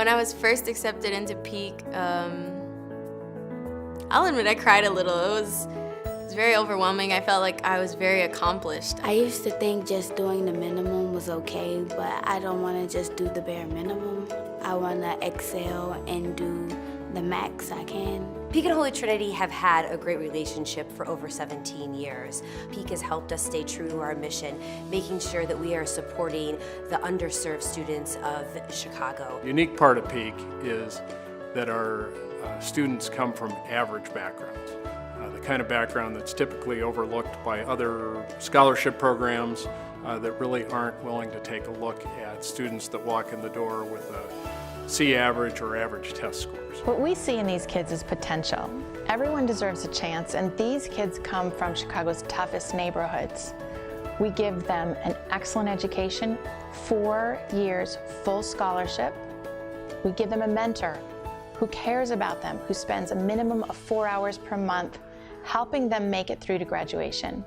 When I was first accepted into Peak, I'll admit I cried a little. It was very overwhelming. I felt like I was very accomplished. I used to think just doing the minimum was okay, but I don't want to just do the bare minimum. I want to excel and do the max I can. Peak and Holy Trinity have had a great relationship for over 17 years. Peak has helped us stay true to our mission, making sure that we are supporting the underserved students of Chicago. The unique part of Peak is that our students come from average backgrounds. The kind of background that's typically overlooked by other scholarship programs that really aren't willing to take a look at students that walk in the door with a C average or average test scores. What we see in these kids is potential. Everyone deserves a chance, and these kids come from Chicago's toughest neighborhoods. We give them an excellent education, 4 years full scholarship. We give them a mentor who cares about them, who spends a minimum of 4 hours per month helping them make it through to graduation.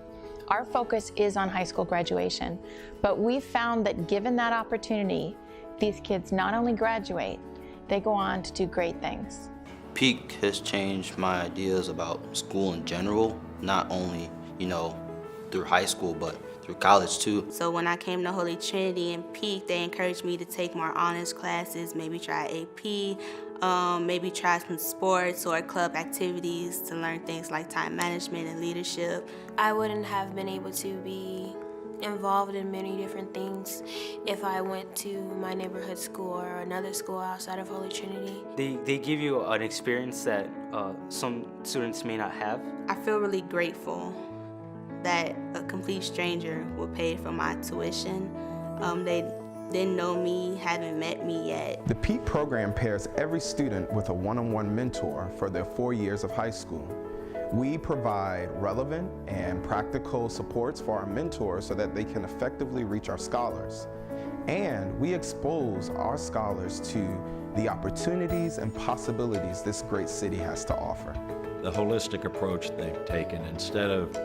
Our focus is on high school graduation, but we've found that given that opportunity, these kids not only graduate, they go on to do great things. Peak has changed my ideas about school in general, not only, through high school, but through college too. So when I came to Holy Trinity and Peak, they encouraged me to take more honors classes, maybe try AP, maybe try some sports or club activities to learn things like time management and leadership. I wouldn't have been able to be involved in many different things if I went to my neighborhood school or another school outside of Holy Trinity. They give you an experience that some students may not have. I feel really grateful that a complete stranger will pay for my tuition. They didn't know me, haven't met me yet. The Peak program pairs every student with a one-on-one mentor for their 4 years of high school. We provide relevant and practical supports for our mentors so that they can effectively reach our scholars. And we expose our scholars to the opportunities and possibilities this great city has to offer. The holistic approach they've taken, instead of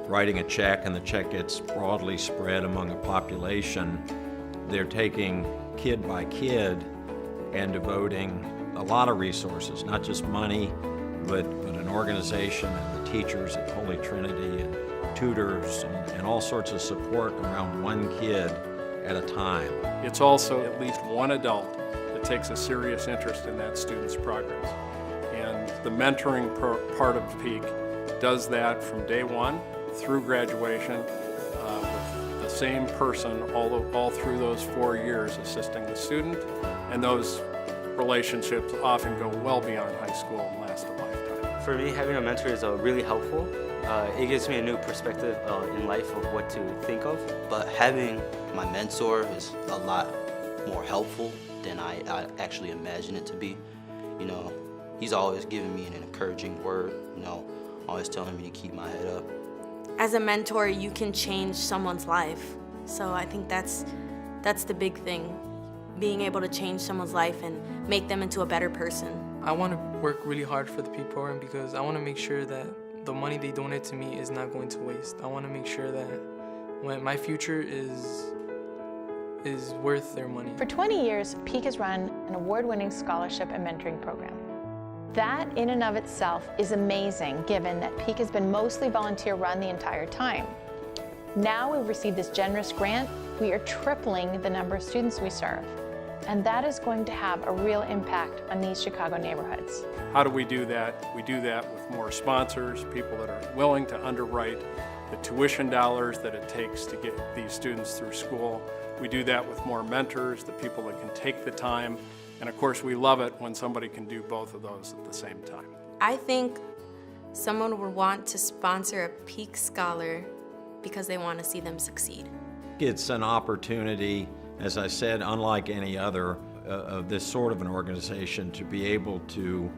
writing a check and the check gets broadly spread among a population, they're taking kid by kid and devoting a lot of resources, not just money, but an organization and the teachers at Holy Trinity and tutors and all sorts of support around one kid at a time. It's also at least one adult that takes a serious interest in that student's progress. And the mentoring part of Peak does that from day one through graduation with the same person all through those 4 years assisting the student. And those relationships often go well beyond high school and last a lifetime. For me, having a mentor is really helpful. It gives me a new perspective in life of what to think of. But having my mentor is a lot more helpful than I actually imagined it to be. He's always giving me an encouraging word, always telling me to keep my head up. As a mentor, you can change someone's life. So I think that's the big thing, being able to change someone's life and make them into a better person. I want to work really hard for the Peak program because I want to make sure that the money they donate to me is not going to waste. I want to make sure that when my future is worth their money. For 20 years, Peak has run an award-winning scholarship and mentoring program. That in and of itself is amazing, given that Peak has been mostly volunteer-run the entire time. Now we've received this generous grant, we are tripling the number of students we serve. And that is going to have a real impact on these Chicago neighborhoods. How do we do that? We do that with more sponsors, people that are willing to underwrite the tuition dollars that it takes to get these students through school. We do that with more mentors, the people that can take the time. And of course, we love it when somebody can do both of those at the same time. I think someone would want to sponsor a Peak Scholar because they want to see them succeed. It's an opportunity, as I said, unlike any other of this sort of an organization, to be able to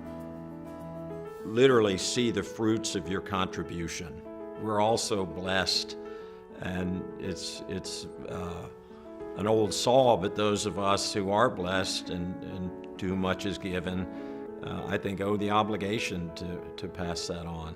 literally see the fruits of your contribution. We're also blessed, and it's an old saw, but those of us who are blessed and to whom much is given, I think owe the obligation to pass that on.